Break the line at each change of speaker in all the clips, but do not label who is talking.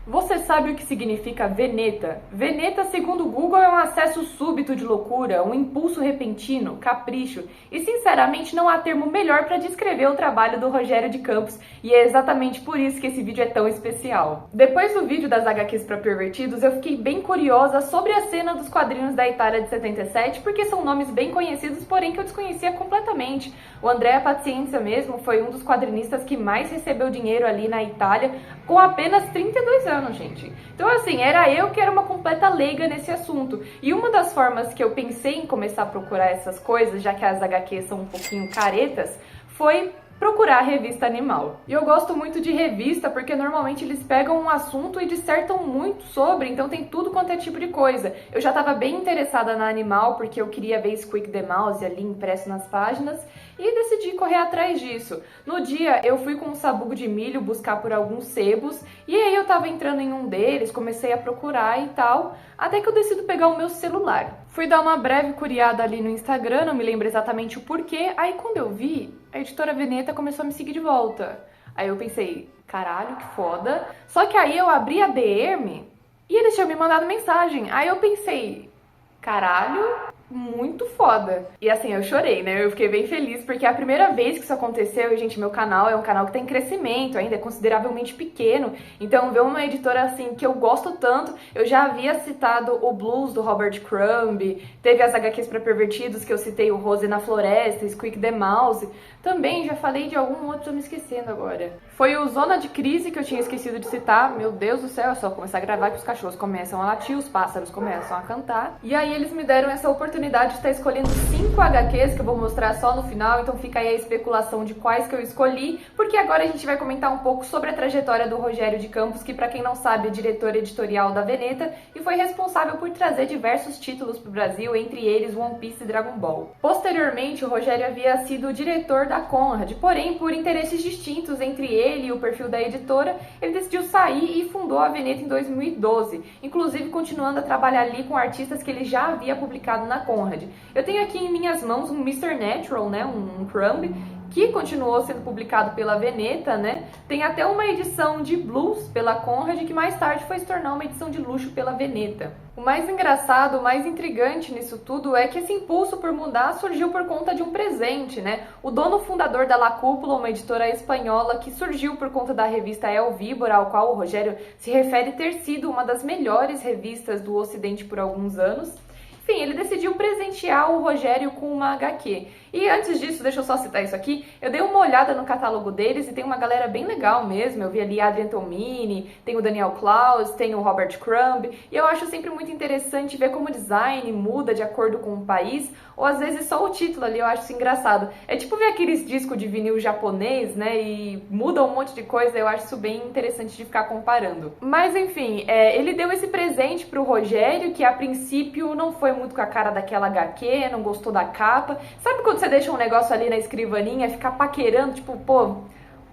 Você sabe o que significa veneta? Veneta, segundo o Google, é um acesso súbito de loucura, um impulso repentino, capricho. E sinceramente não há termo melhor para descrever o trabalho do Rogério de Campos, e é exatamente por isso que esse vídeo é tão especial. Depois do vídeo das HQs para pervertidos, eu fiquei bem curiosa sobre a cena dos quadrinhos da Itália de 77, porque são nomes bem conhecidos, porém que eu desconhecia completamente. O Andrea Pazienza mesmo foi um dos quadrinistas que mais recebeu dinheiro ali na Itália, com apenas 32 anos, gente. Então, assim, era eu que era uma completa leiga nesse assunto. E uma das formas que eu pensei em começar a procurar essas coisas, já que as HQs são um pouquinho caretas, foi procurar a revista Animal. E eu gosto muito de revista porque normalmente eles pegam um assunto e dissertam muito sobre, então tem tudo quanto é tipo de coisa. Eu já estava bem interessada na Animal porque eu queria ver Squeak the Mouse ali impresso nas páginas e decidi correr atrás disso. No dia eu fui com um sabugo de milho buscar por alguns sebos e aí eu tava entrando em um deles, comecei a procurar e tal, até que eu decido pegar o meu celular. Fui dar uma breve curiada ali no Instagram, não me lembro exatamente o porquê, aí quando eu vi, a editora Veneta começou a me seguir de volta. Aí eu pensei, caralho, que foda. Só que aí eu abri a DM e eles tinham me mandado mensagem. Aí eu pensei, caralho, muito foda. E assim, eu chorei, né? Eu fiquei bem feliz, porque é a primeira vez que isso aconteceu, e, gente, meu canal é um canal que tem crescimento ainda, é consideravelmente pequeno, então ver uma editora assim, que eu gosto tanto, eu já havia citado o Blues, do Robert Crumb, teve as HQs para pervertidos, que eu citei o Rose na Floresta, Squeak the Mouse, também já falei de algum outro, tô me esquecendo agora. Foi o Zona de Crise, que eu tinha esquecido de citar, meu Deus do céu, é só começar a gravar que os cachorros começam a latir, os pássaros começam a cantar, e aí eles me deram essa oportunidade de estar escolhendo 5 HQs que eu vou mostrar só no final, então fica aí a especulação de quais que eu escolhi, porque agora a gente vai comentar um pouco sobre a trajetória do Rogério de Campos, que pra quem não sabe é diretor editorial da Veneta e foi responsável por trazer diversos títulos pro Brasil, entre eles One Piece e Dragon Ball. Posteriormente, o Rogério havia sido diretor da Conrad, porém, por interesses distintos entre ele e o perfil da editora, ele decidiu sair e fundou a Veneta em 2012, inclusive continuando a trabalhar ali com artistas que ele já havia publicado na Conrad. Eu tenho aqui em minhas mãos um Mr. Natural, né, um Crumb, que continuou sendo publicado pela Veneta, né? Tem até uma edição de blues pela Conrad, que mais tarde foi se tornar uma edição de luxo pela Veneta. O mais engraçado, o mais intrigante nisso tudo é que esse impulso por mudar surgiu por conta de um presente, né? O dono fundador da La Cúpula, uma editora espanhola que surgiu por conta da revista El Víbora, ao qual o Rogério se refere ter sido uma das melhores revistas do Ocidente por alguns anos. Enfim, ele decidiu presentear o Rogério com uma HQ. E antes disso, deixa eu só citar isso aqui, eu dei uma olhada no catálogo deles e tem uma galera bem legal mesmo. Eu vi ali Adrian Tomini, tem o Daniel Klaus, tem o Robert Crumb, e eu acho sempre muito interessante ver como o design muda de acordo com o país, ou às vezes só o título ali, eu acho isso engraçado. É tipo ver aqueles discos de vinil japonês, né, e muda um monte de coisa, eu acho isso bem interessante de ficar comparando. Mas enfim, ele deu esse presente pro Rogério, que a princípio não foi muito com a cara daquela HQ, não gostou da capa. Sabe quando você deixa um negócio ali na escrivaninha, fica paquerando, tipo, pô,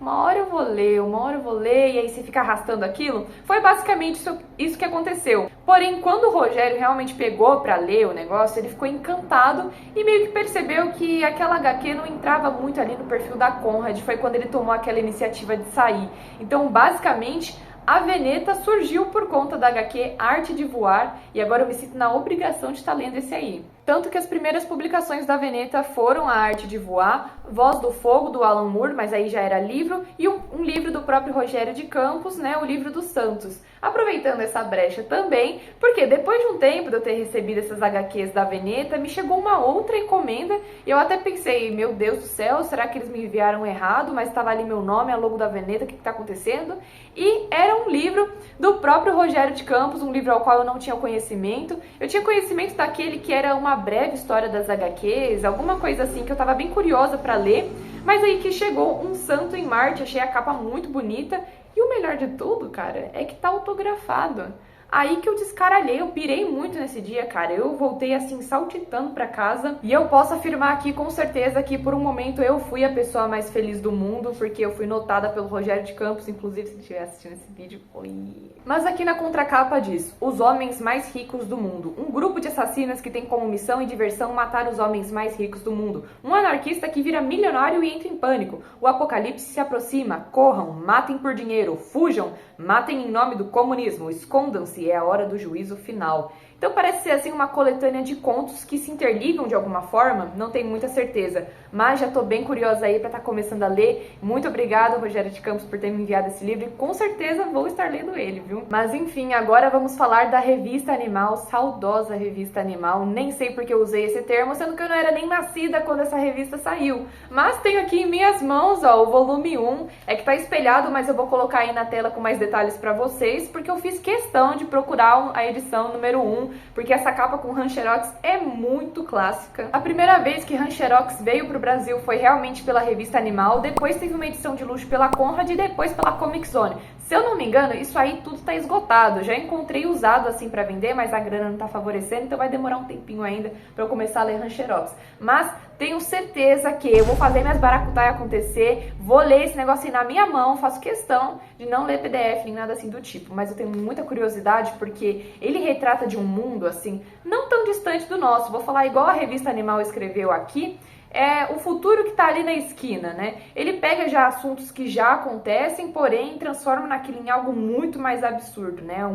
uma hora eu vou ler, e aí você fica arrastando aquilo? Foi basicamente isso que aconteceu. Porém, quando o Rogério realmente pegou pra ler o negócio, ele ficou encantado e meio que percebeu que aquela HQ não entrava muito ali no perfil da Conrad, foi quando ele tomou aquela iniciativa de sair. Então, basicamente, a Veneta surgiu por conta da HQ Arte de Voar, e agora eu me sinto na obrigação de estar lendo esse aí. Tanto que as primeiras publicações da Veneta foram A Arte de Voar, Voz do Fogo, do Alan Moore, mas aí já era livro, e um livro do próprio Rogério de Campos, né, o Livro dos Santos. Aproveitando essa brecha também, porque depois de um tempo de eu ter recebido essas HQs da Veneta, me chegou uma outra encomenda, e eu até pensei, meu Deus do céu, será que eles me enviaram errado, mas estava ali meu nome, a logo da Veneta, o que está acontecendo? E era um livro do próprio Rogério de Campos, um livro ao qual eu não tinha conhecimento. Eu tinha conhecimento daquele que era uma breve história das HQs, alguma coisa assim que eu tava bem curiosa pra ler, mas aí que chegou Um Santo em Marte, achei a capa muito bonita, e o melhor de tudo, cara, é que tá autografado. Aí que eu descaralhei, eu pirei muito nesse dia, cara. Eu voltei assim, saltitando pra casa. E eu posso afirmar aqui com certeza que por um momento eu fui a pessoa mais feliz do mundo, porque eu fui notada pelo Rogério de Campos, inclusive se estiver assistindo esse vídeo, oi. Mas aqui na contracapa diz: os homens mais ricos do mundo. Um grupo de assassinos que tem como missão e diversão matar os homens mais ricos do mundo. Um anarquista que vira milionário e entra em pânico. O apocalipse se aproxima. Corram, matem por dinheiro, fujam, matem em nome do comunismo, escondam-se, é a hora do juízo final. Então parece ser assim uma coletânea de contos que se interligam de alguma forma, não tenho muita certeza, mas já tô bem curiosa aí para estar começando a ler. Muito obrigada, Rogério de Campos, por ter me enviado esse livro e com certeza vou estar lendo ele, viu? Mas enfim, agora vamos falar da Revista Animal, saudosa Revista Animal. Nem sei porque eu usei esse termo, sendo que eu não era nem nascida quando essa revista saiu. Mas tenho aqui em minhas mãos, ó, o volume 1, é que tá espelhado, mas eu vou colocar aí na tela com mais detalhes para vocês, porque eu fiz questão de procurar a edição número 1, porque essa capa com Rancherox é muito clássica. A primeira vez que Rancherox veio pro Brasil foi realmente pela Revista Animal, depois teve uma edição de luxo pela Conrad e depois pela Comic Zone. Se eu não me engano, isso aí tudo tá esgotado. Já encontrei usado assim pra vender, mas a grana não tá favorecendo, então vai demorar um tempinho ainda pra eu começar a ler Rancherox. Mas tenho certeza que eu vou fazer minhas baracutai acontecer, vou ler esse negócio aí na minha mão, faço questão de não ler PDF nem nada assim do tipo, mas eu tenho muita curiosidade porque ele retrata de um mundo assim, não tão distante do nosso. Vou falar igual a Revista Animal escreveu aqui, é o futuro que tá ali na esquina, né? Ele pega já assuntos que já acontecem, porém transforma naquilo em algo muito mais absurdo, né?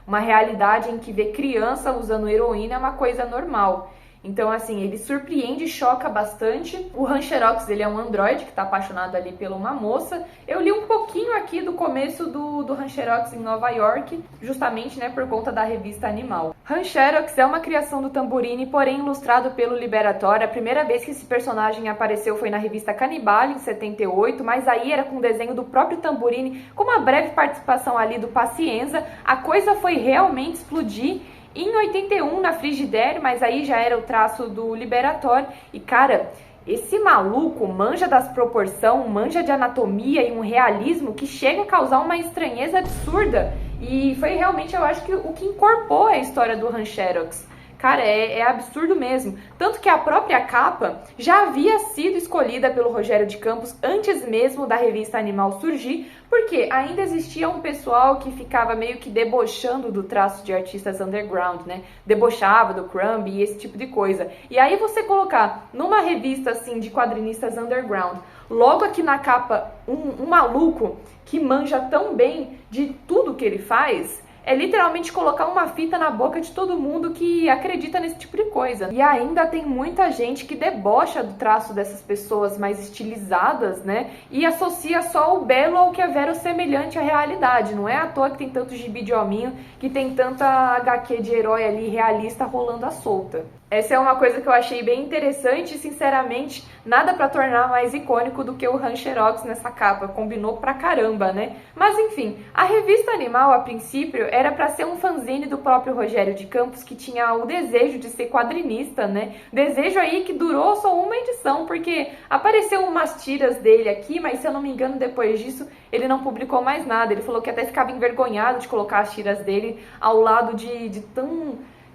Uma realidade em que ver criança usando heroína é uma coisa normal. Então, assim, ele surpreende e choca bastante. O Rancherox, ele é um androide que tá apaixonado ali pela uma moça. Eu li um pouquinho aqui do começo do Rancherox em Nova York, justamente, né, por conta da Revista Animal. Rancherox é uma criação do Tamburini, porém ilustrado pelo Liberator. A primeira vez que esse personagem apareceu foi na revista Canibale, em 78, mas aí era com desenho do próprio Tamburini, com uma breve participação ali do Pacienza. A coisa foi realmente explodir em 81 na Frigidaire, mas aí já era o traço do Liberator. E cara, esse maluco manja das proporções, manja de anatomia e um realismo que chega a causar uma estranheza absurda. E foi realmente, eu acho que o que incorporou a história do Rancherox. Cara, é absurdo mesmo. Tanto que a própria capa já havia sido escolhida pelo Rogério de Campos antes mesmo da Revista Animal surgir, porque ainda existia um pessoal que ficava meio que debochando do traço de artistas underground, né? Debochava do Crumb e esse tipo de coisa. E aí você colocar numa revista assim de quadrinistas underground, logo aqui na capa um maluco que manja tão bem de tudo que ele faz, é literalmente colocar uma fita na boca de todo mundo que acredita nesse tipo de coisa. E ainda tem muita gente que debocha do traço dessas pessoas mais estilizadas, né? E associa só o belo ao que é verossemelhante à realidade. Não é à toa que tem tanto gibi de hominho, que tem tanta HQ de herói ali realista rolando à solta. Essa é uma coisa que eu achei bem interessante e, sinceramente, nada pra tornar mais icônico do que o Rancherox nessa capa. Combinou pra caramba, né? Mas, enfim, a Revista Animal, a princípio, era pra ser um fanzine do próprio Rogério de Campos, que tinha o desejo de ser quadrinista, né? Desejo aí que durou só uma edição, porque apareceu umas tiras dele aqui, mas, se eu não me engano, depois disso, ele não publicou mais nada. Ele falou que até ficava envergonhado de colocar as tiras dele ao lado de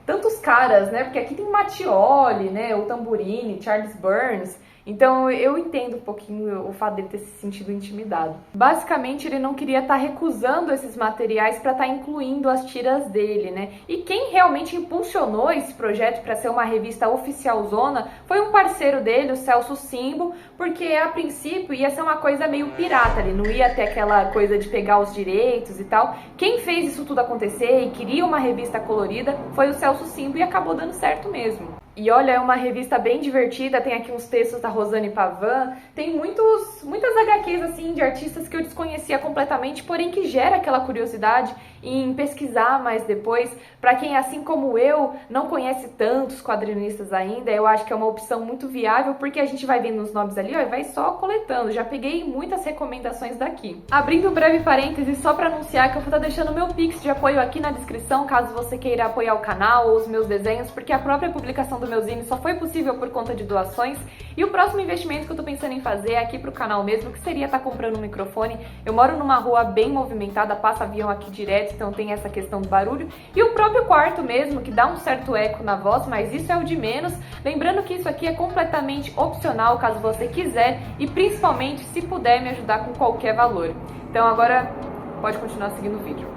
tantos caras, né? Porque aqui tem Mattioli, né? O Tamburini, Charles Burns. Então eu entendo um pouquinho o fato dele ter se sentido intimidado. Basicamente ele não queria estar recusando esses materiais para estar incluindo as tiras dele, né? E quem realmente impulsionou esse projeto para ser uma revista oficial zona foi um parceiro dele, o Celso Simbo, porque a princípio ia ser uma coisa meio pirata, ele não ia ter aquela coisa de pegar os direitos e tal. Quem fez isso tudo acontecer e queria uma revista colorida foi o Celso Simbo e acabou dando certo mesmo. E olha, é uma revista bem divertida, tem aqui uns textos da Rosane Pavan, tem muitas HQs assim de artistas que eu desconhecia completamente, porém que gera aquela curiosidade em pesquisar mais depois. Para quem, assim como eu, não conhece tantos quadrinistas ainda, eu acho que é uma opção muito viável, porque a gente vai vendo os nomes ali, ó, e vai só coletando. Já peguei muitas recomendações daqui. Abrindo um breve parêntese, só para anunciar que eu vou estar deixando meu Pix de apoio aqui na descrição, caso você queira apoiar o canal ou os meus desenhos, porque a própria publicação do meu zine só foi possível por conta de doações. E o próximo investimento que eu tô pensando em fazer é aqui pro canal mesmo, que seria estar comprando um microfone. Eu moro numa rua bem movimentada, passa avião aqui direto, então tem essa questão do barulho. E o próprio quarto mesmo, que dá um certo eco na voz, mas isso é o de menos. Lembrando que isso aqui é completamente opcional, caso você quiser, e principalmente se puder me ajudar com qualquer valor. Então agora pode continuar seguindo o vídeo.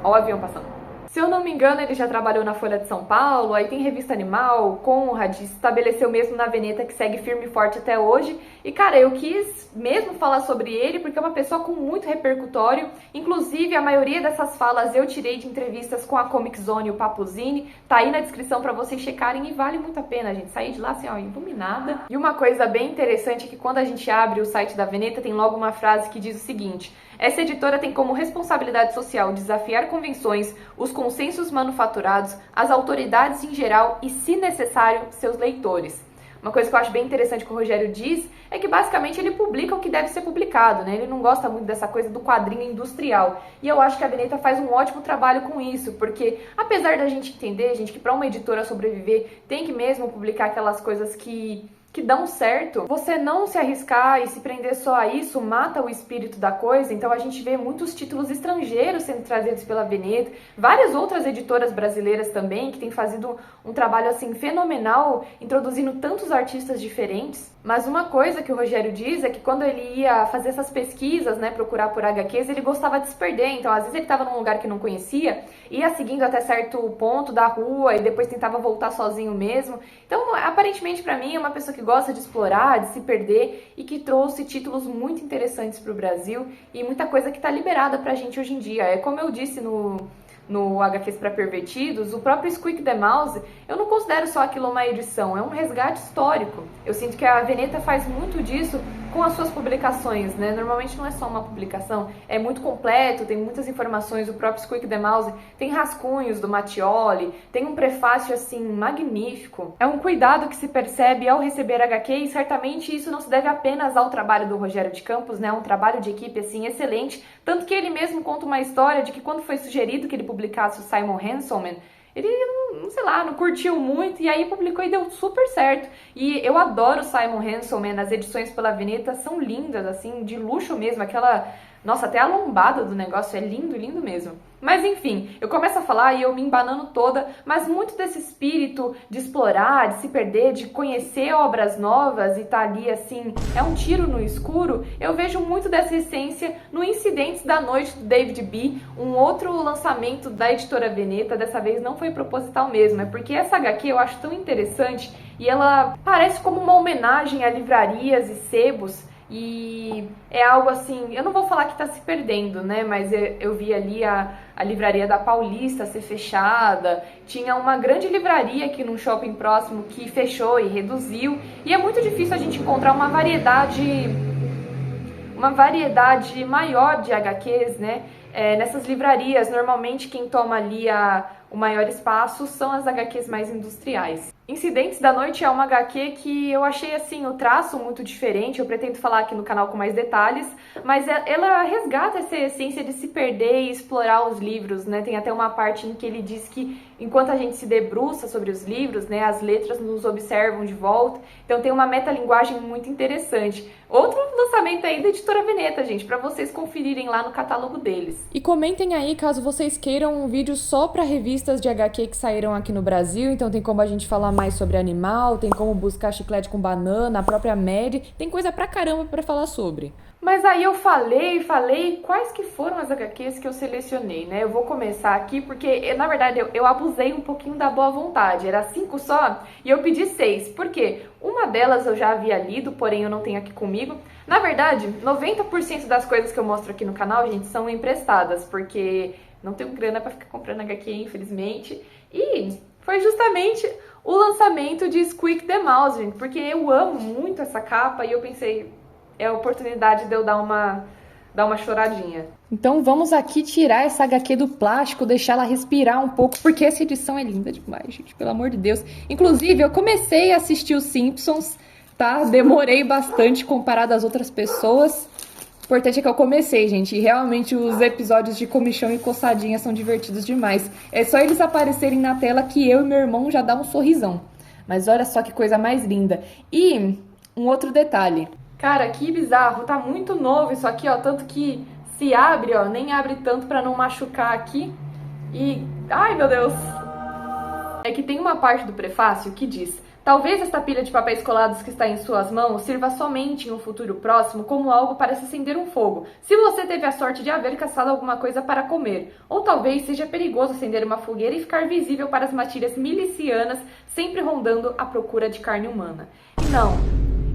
Olha o avião passando. Se eu não me engano, ele já trabalhou na Folha de São Paulo, aí tem Revista Animal, Conrad, estabeleceu mesmo na Veneta, que segue firme e forte até hoje. E, cara, eu quis mesmo falar sobre ele, porque é uma pessoa com muito repercutório. Inclusive, a maioria dessas falas eu tirei de entrevistas com a Comic Zone e o Papuzine. Tá aí na descrição pra vocês checarem e vale muito a pena, gente. Sair de lá, assim, ó, iluminada. E uma coisa bem interessante é que quando a gente abre o site da Veneta, tem logo uma frase que diz o seguinte: essa editora tem como responsabilidade social desafiar convenções, os consensos manufaturados, as autoridades em geral e, se necessário, seus leitores. Uma coisa que eu acho bem interessante que o Rogério diz é que basicamente ele publica o que deve ser publicado, né? Ele não gosta muito dessa coisa do quadrinho industrial. E eu acho que a Veneta faz um ótimo trabalho com isso, porque apesar da gente entender, gente, que para uma editora sobreviver tem que mesmo publicar aquelas coisas que dão certo, você não se arriscar e se prender só a isso mata o espírito da coisa. Então a gente vê muitos títulos estrangeiros sendo trazidos pela Veneta, várias outras editoras brasileiras também que têm fazido um trabalho assim fenomenal, introduzindo tantos artistas diferentes. Mas uma coisa que o Rogério diz é que quando ele ia fazer essas pesquisas, né, procurar por HQs, ele gostava de se perder. Então às vezes ele estava num lugar que não conhecia, ia seguindo até certo ponto da rua e depois tentava voltar sozinho mesmo. Então aparentemente pra mim é uma pessoa que gosta de explorar, de se perder e que trouxe títulos muito interessantes para o Brasil e muita coisa que está liberada pra gente hoje em dia. É como eu disse no HQs para Pervertidos, o próprio Squeak the Mouse, eu não considero só aquilo uma edição, é um resgate histórico. Eu sinto que a Veneta faz muito disso com as suas publicações, né? Normalmente não é só uma publicação, é muito completo, tem muitas informações. O próprio Squeak the Mouse tem rascunhos do Mattioli, tem um prefácio assim magnífico. É um cuidado que se percebe ao receber HQ e certamente isso não se deve apenas ao trabalho do Rogério de Campos, né? É um trabalho de equipe assim excelente, tanto que ele mesmo conta uma história de que quando foi sugerido que ele publicasse o Simon Hanselman, ele, sei lá, não curtiu muito e aí publicou e deu super certo. E eu adoro o Simon Hanselman, as edições pela Veneta são lindas, assim, de luxo mesmo, aquela... Nossa, até a lombada do negócio é lindo, lindo mesmo. Mas enfim, eu começo a falar e eu me embanando toda, mas muito desse espírito de explorar, de se perder, de conhecer obras novas e tá ali assim, é um tiro no escuro, eu vejo muito dessa essência no Incidentes da Noite do David B., um outro lançamento da editora Veneta. Dessa vez não foi proposital mesmo, é porque essa HQ eu acho tão interessante e ela parece como uma homenagem a livrarias e sebos. E é algo assim, eu não vou falar que tá se perdendo, né, mas eu vi ali a livraria da Paulista ser fechada, tinha uma grande livraria aqui num shopping próximo que fechou e reduziu, e é muito difícil a gente encontrar uma variedade maior de HQs, né, nessas livrarias. Normalmente quem toma ali o maior espaço são as HQs mais industriais. Incidentes da Noite é uma HQ que eu achei assim o traço muito diferente, eu pretendo falar aqui no canal com mais detalhes, mas ela resgata essa essência de se perder e explorar os livros, né? Tem até uma parte em que ele diz que enquanto a gente se debruça sobre os livros, né, as letras nos observam de volta, então tem uma metalinguagem muito interessante. Outro lançamento aí da editora Veneta, gente, para vocês conferirem lá no catálogo deles. E comentem aí caso vocês queiram um vídeo só para revistas de HQ que saíram aqui no Brasil, então tem como a gente falar mais sobre Animal, tem como buscar Chiclete com Banana, a própria Mad, tem coisa pra caramba pra falar sobre. Mas aí eu falei quais que foram as HQs que eu selecionei, né? Eu vou começar aqui porque, na verdade, eu abusei um pouquinho da boa vontade. Era 5 só e eu pedi 6. Por quê? Uma delas eu já havia lido, porém eu não tenho aqui comigo. Na verdade, 90% das coisas que eu mostro aqui no canal, gente, são emprestadas, porque não tenho grana pra ficar comprando HQ, infelizmente. E foi justamente o lançamento de Squeak the Mouse, gente, porque eu amo muito essa capa e eu pensei, é a oportunidade de eu dar uma choradinha. Então vamos aqui tirar essa HQ do plástico, deixar ela respirar um pouco, porque essa edição é linda demais, gente, pelo amor de Deus. Inclusive, eu comecei a assistir os Simpsons, tá? Demorei bastante comparado às outras pessoas. O importante é que eu comecei, gente, e realmente os episódios de comichão e coçadinha são divertidos demais. É só eles aparecerem na tela que eu e meu irmão já dá um sorrisão. Mas olha só que coisa mais linda. E um outro detalhe. Cara, que bizarro, tá muito novo isso aqui, ó, tanto que se abre, ó, nem abre tanto pra não machucar aqui. E, ai meu Deus. É que tem uma parte do prefácio que diz: talvez esta pilha de papéis colados que está em suas mãos sirva somente em um futuro próximo como algo para se acender um fogo, se você teve a sorte de haver caçado alguma coisa para comer. Ou talvez seja perigoso acender uma fogueira e ficar visível para as matilhas milicianas sempre rondando à procura de carne humana. E não,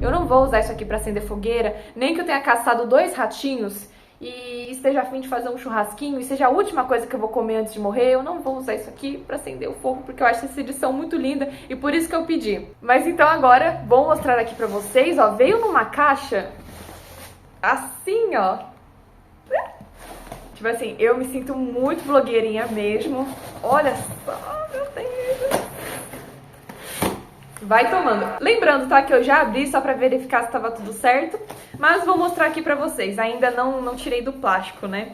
eu não vou usar isso aqui para acender fogueira, nem que eu tenha caçado 2 ratinhos e esteja a fim de fazer um churrasquinho e seja a última coisa que eu vou comer antes de morrer. Eu não vou usar isso aqui pra acender o fogo, porque eu acho essa edição muito linda e por isso que eu pedi. Mas então agora, vou mostrar aqui pra vocês, ó, veio numa caixa assim, ó. Tipo assim, eu me sinto muito blogueirinha mesmo. Olha só, meu Deus. Vai tomando. Lembrando, tá, que eu já abri só pra verificar se tava tudo certo, mas vou mostrar aqui pra vocês. Ainda não tirei do plástico, né?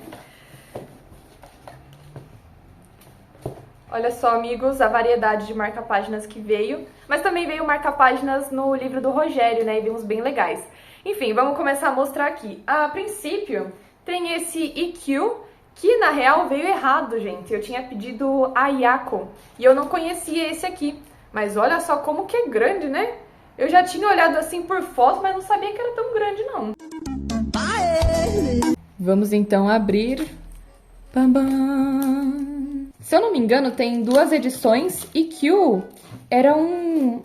Olha só, amigos, a variedade de marca-páginas que veio. Mas também veio marca-páginas no livro do Rogério, né? E veio uns bem legais. Enfim, vamos começar a mostrar aqui. A princípio, tem esse EQ, que na real veio errado, gente. Eu tinha pedido Ayako e eu não conhecia esse aqui. Mas olha só como que é grande, né? Eu já tinha olhado assim por foto, mas não sabia que era tão grande, não. Vamos então abrir. Bam, bam. Se eu não me engano, tem 2 edições. E Kyu era um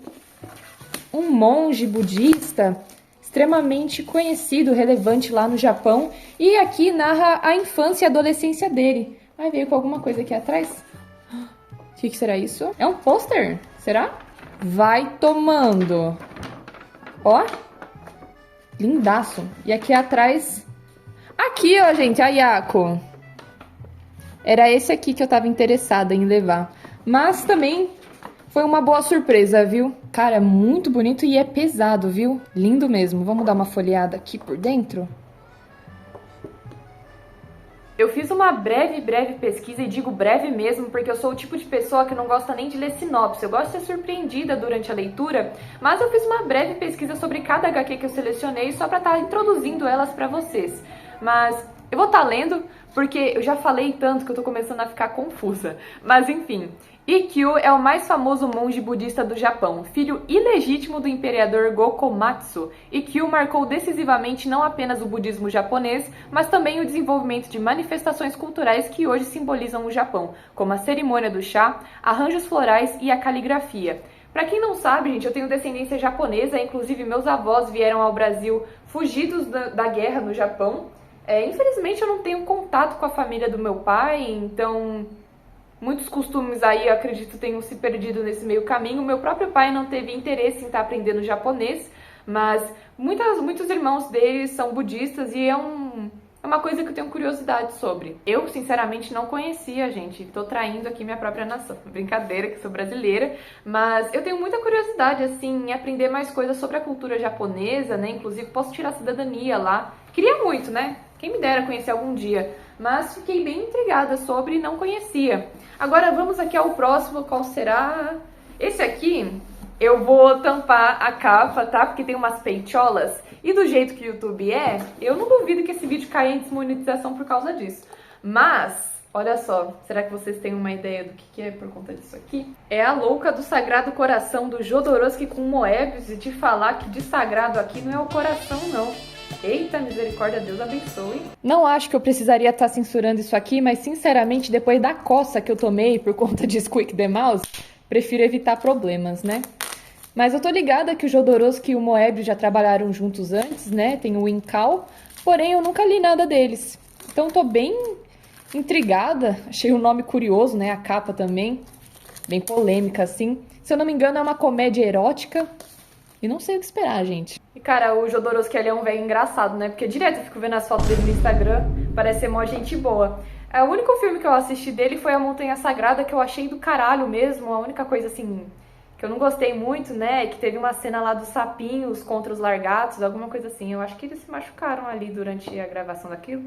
monge budista extremamente conhecido, relevante lá no Japão. E aqui narra a infância e adolescência dele. Ai, veio com alguma coisa aqui atrás. O que será isso? É um pôster? Será? Vai tomando. Ó. Lindaço. E aqui atrás... Aqui, ó, gente, a Ayako. Era esse aqui que eu tava interessada em levar. Mas também foi uma boa surpresa, viu? Cara, é muito bonito e é pesado, viu? Lindo mesmo. Vamos dar uma folheada aqui por dentro? Eu fiz uma breve pesquisa, e digo breve mesmo, porque eu sou o tipo de pessoa que não gosta nem de ler sinopse. Eu gosto de ser surpreendida durante a leitura, mas eu fiz uma breve pesquisa sobre cada HQ que eu selecionei só pra estar introduzindo elas pra vocês. Mas eu vou estar lendo, porque eu já falei tanto que eu tô começando a ficar confusa. Mas enfim, Ikkyu é o mais famoso monge budista do Japão, filho ilegítimo do imperador Gokomatsu. Ikkyu marcou decisivamente não apenas o budismo japonês, mas também o desenvolvimento de manifestações culturais que hoje simbolizam o Japão, como a cerimônia do chá, arranjos florais e a caligrafia. Pra quem não sabe, gente, eu tenho descendência japonesa, inclusive meus avós vieram ao Brasil fugidos da guerra no Japão. Infelizmente eu não tenho contato com a família do meu pai, então muitos costumes aí, eu acredito, tenham se perdido nesse meio caminho. Meu próprio pai não teve interesse em estar aprendendo japonês, mas muitos irmãos dele são budistas e é uma coisa que eu tenho curiosidade sobre. Eu, sinceramente, não conhecia, gente. Tô traindo aqui minha própria nação. Brincadeira, que sou brasileira. Mas eu tenho muita curiosidade, assim, em aprender mais coisas sobre a cultura japonesa, né? Inclusive, posso tirar cidadania lá. Queria muito, né? Quem me dera conhecer algum dia. Mas fiquei bem intrigada sobre e não conhecia. Agora, vamos aqui ao próximo. Qual será? Esse aqui, eu vou tampar a capa, tá? Porque tem umas peitolas. E do jeito que o YouTube é, eu não duvido que esse vídeo caia em desmonetização por causa disso. Mas, olha só, será que vocês têm uma ideia do que é por conta disso aqui? É a louca do Sagrado Coração do Jodorowsky com Moebius, e de falar que de sagrado aqui não é o coração, não. Eita, misericórdia, Deus abençoe. Não acho que eu precisaria estar censurando isso aqui, mas sinceramente, depois da coça que eu tomei por conta de Squeak the Mouse, prefiro evitar problemas, né? Mas eu tô ligada que o Jodorowsky e o Moebius já trabalharam juntos antes, né? Tem o Incal, porém eu nunca li nada deles. Então tô bem intrigada, achei o nome curioso, né? A capa também, bem polêmica assim. Se eu não me engano é uma comédia erótica e não sei o que esperar, gente. E cara, o Jodorowsky ele é um velho engraçado, né? Porque direto eu fico vendo as fotos dele no Instagram, parece ser mó gente boa. O único filme que eu assisti dele foi A Montanha Sagrada, que eu achei do caralho mesmo, a única coisa assim que eu não gostei muito, né, que teve uma cena lá dos sapinhos contra os largatos, alguma coisa assim. Eu acho que eles se machucaram ali durante a gravação daquilo.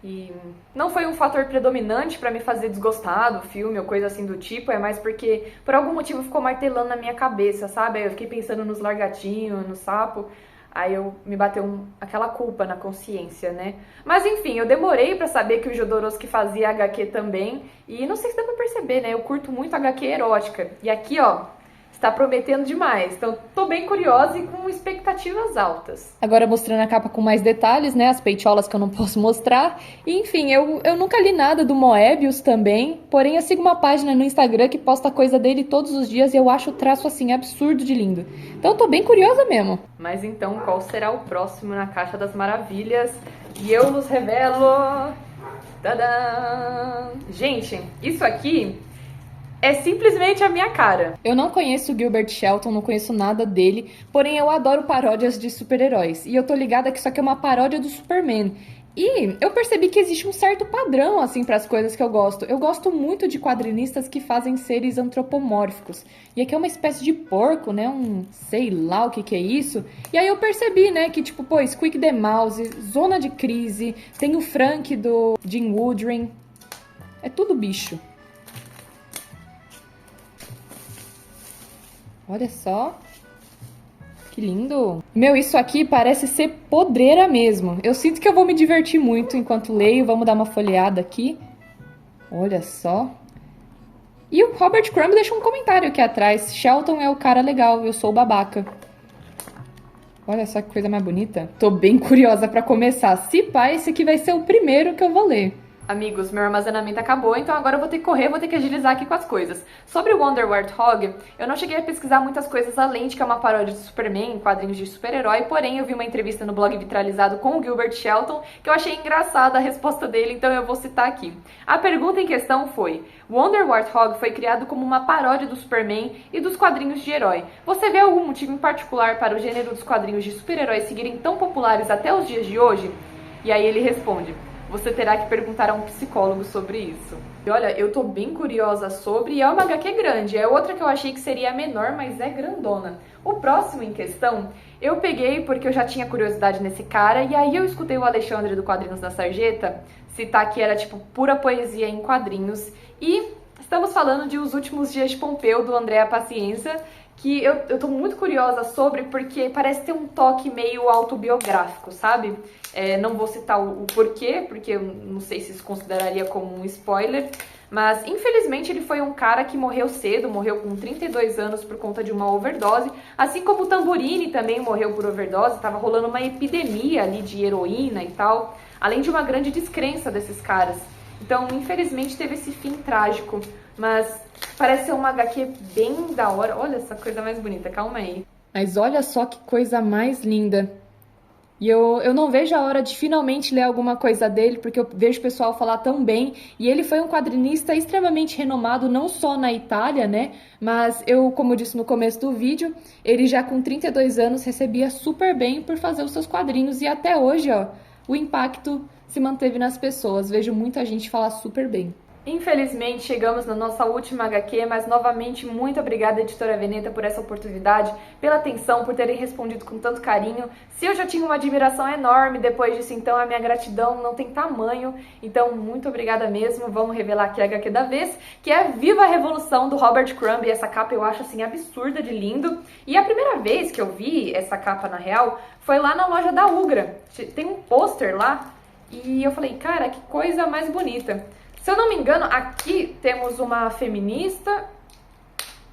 E não foi um fator predominante pra me fazer desgostar do filme ou coisa assim do tipo, é mais porque por algum motivo ficou martelando na minha cabeça, sabe? Aí eu fiquei pensando nos largatinhos, no sapo, aí me bateu aquela culpa na consciência, né? Mas enfim, eu demorei pra saber que o Jodorowsky fazia HQ também, e não sei se dá pra perceber, né? Eu curto muito HQ erótica. E aqui, ó, está prometendo demais, então tô bem curiosa e com expectativas altas. Agora mostrando a capa com mais detalhes, né, as peitiolas que eu não posso mostrar. E, enfim, eu nunca li nada do Moebius também, porém eu sigo uma página no Instagram que posta coisa dele todos os dias e eu acho o traço, assim, absurdo de lindo. Então eu tô bem curiosa mesmo. Mas então, qual será o próximo na Caixa das Maravilhas? E eu nos revelo... Tadã! Gente, isso aqui... é simplesmente a minha cara. Eu não conheço o Gilbert Shelton, não conheço nada dele, porém eu adoro paródias de super-heróis. E eu tô ligada que isso aqui é uma paródia do Superman. E eu percebi que existe um certo padrão, assim, para as coisas que eu gosto. Eu gosto muito de quadrinistas que fazem seres antropomórficos. E aqui é uma espécie de porco, né? Um sei lá o que é isso. E aí eu percebi, né, que tipo, pô, Squeak the Mouse, Zona de Crise, tem o Frank do Jim Woodring. É tudo bicho. Olha só. Que lindo. Meu, isso aqui parece ser podreira mesmo. Eu sinto que eu vou me divertir muito enquanto leio. Vamos dar uma folheada aqui. Olha só. E o Robert Crumb deixou um comentário aqui atrás. Shelton é o cara legal, eu sou o babaca. Olha só que coisa mais bonita. Tô bem curiosa pra começar. Se pá, esse aqui vai ser o primeiro que eu vou ler. Amigos, meu armazenamento acabou, então agora eu vou ter que correr, vou ter que agilizar aqui com as coisas. Sobre o Wonder Warthog, eu não cheguei a pesquisar muitas coisas além de que é uma paródia de Superman, quadrinhos de super-herói, porém eu vi uma entrevista no blog Vitralizado com o Gilbert Shelton, que eu achei engraçada a resposta dele, então eu vou citar aqui. A pergunta em questão foi: Wonder Warthog foi criado como uma paródia do Superman e dos quadrinhos de herói. Você vê algum motivo em particular para o gênero dos quadrinhos de super-heróis seguirem tão populares até os dias de hoje? E aí ele responde: você terá que perguntar a um psicólogo sobre isso. E olha, eu tô bem curiosa sobre, e é uma HQ grande, é outra que eu achei que seria menor, mas é grandona. O próximo em questão, eu peguei porque eu já tinha curiosidade nesse cara, e aí eu escutei o Alexandre do Quadrinhos da Sarjeta citar que era tipo pura poesia em quadrinhos, e estamos falando de Os Últimos Dias de Pompeu, do André Paciência, que eu tô muito curiosa sobre, porque parece ter um toque meio autobiográfico, sabe? Não vou citar o porquê, porque eu não sei se isso consideraria como um spoiler, mas infelizmente ele foi um cara que morreu cedo, morreu com 32 anos por conta de uma overdose, assim como o Tamborini também morreu por overdose, tava rolando uma epidemia ali de heroína e tal, além de uma grande descrença desses caras. Então, infelizmente, teve esse fim trágico, mas parece ser uma HQ bem da hora. Olha essa coisa mais bonita, calma aí. Mas olha só que coisa mais linda. E eu não vejo a hora de finalmente ler alguma coisa dele, porque eu vejo o pessoal falar tão bem. E ele foi um quadrinista extremamente renomado, não só na Itália, né? Mas eu, como eu disse no começo do vídeo, ele já com 32 anos recebia super bem por fazer os seus quadrinhos. E até hoje, ó, o impacto se manteve nas pessoas. Vejo muita gente falar super bem. Infelizmente, chegamos na nossa última HQ, mas novamente, muito obrigada, Editora Veneta, por essa oportunidade, pela atenção, por terem respondido com tanto carinho. Se eu já tinha uma admiração enorme depois disso, então a minha gratidão não tem tamanho. Então, muito obrigada mesmo. Vamos revelar aqui a HQ da vez, que é Viva a Revolução, do Robert Crumb. E essa capa eu acho, assim, absurda de lindo. E a primeira vez que eu vi essa capa, na real, foi lá na loja da Ugra. Tem um pôster lá, e eu falei, cara, que coisa mais bonita. Se eu não me engano, aqui temos uma feminista,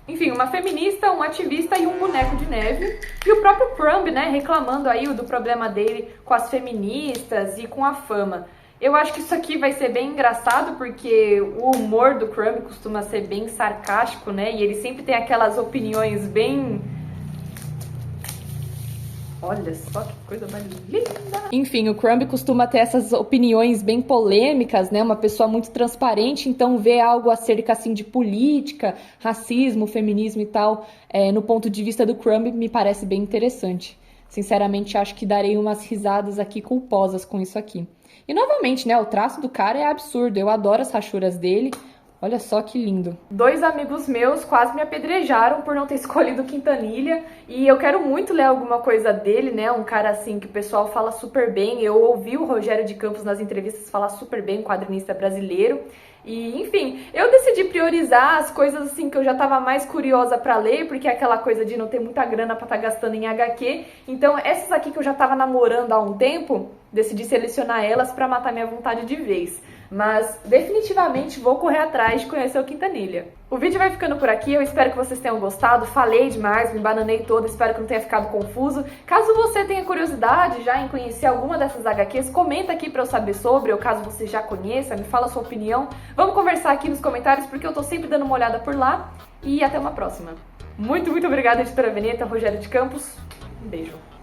enfim, uma feminista, um ativista e um boneco de neve. E o próprio Crumb, né, reclamando aí do problema dele com as feministas e com a fama. Eu acho que isso aqui vai ser bem engraçado, porque o humor do Crumb costuma ser bem sarcástico, né, e ele sempre tem aquelas opiniões bem... Olha só que coisa mais linda! Enfim, o Crumb costuma ter essas opiniões bem polêmicas, né? Uma pessoa muito transparente, então ver algo acerca, assim, de política, racismo, feminismo e tal, no ponto de vista do Crumb, me parece bem interessante. Sinceramente, acho que darei umas risadas aqui culposas com isso aqui. E, novamente, né? O traço do cara é absurdo. Eu adoro as rachuras dele.
Olha só que lindo.
2 amigos meus quase me apedrejaram por não ter escolhido o Quintanilha e eu quero muito ler alguma coisa dele, né? Um cara assim que o pessoal fala super bem. Eu ouvi o Rogério de Campos nas entrevistas falar super bem, quadrinista brasileiro. E, enfim, eu decidi priorizar as coisas assim que eu já tava mais curiosa pra ler, porque é aquela coisa de não ter muita grana pra estar gastando em HQ. Então, essas aqui que eu já tava namorando há um tempo, decidi selecionar elas pra matar minha vontade de vez. Mas definitivamente vou correr atrás de conhecer o Quintanilha. O vídeo vai ficando por aqui, eu espero que vocês tenham gostado. Falei demais, me bananei toda, espero que não tenha ficado confuso. Caso você tenha curiosidade já em conhecer alguma dessas HQs, comenta aqui pra eu saber sobre, ou caso você já conheça, me fala a sua opinião. Vamos conversar aqui nos comentários, porque eu tô sempre dando uma olhada por lá. E até uma próxima. Muito obrigada, editora Veneta, Rogério de Campos. Um beijo.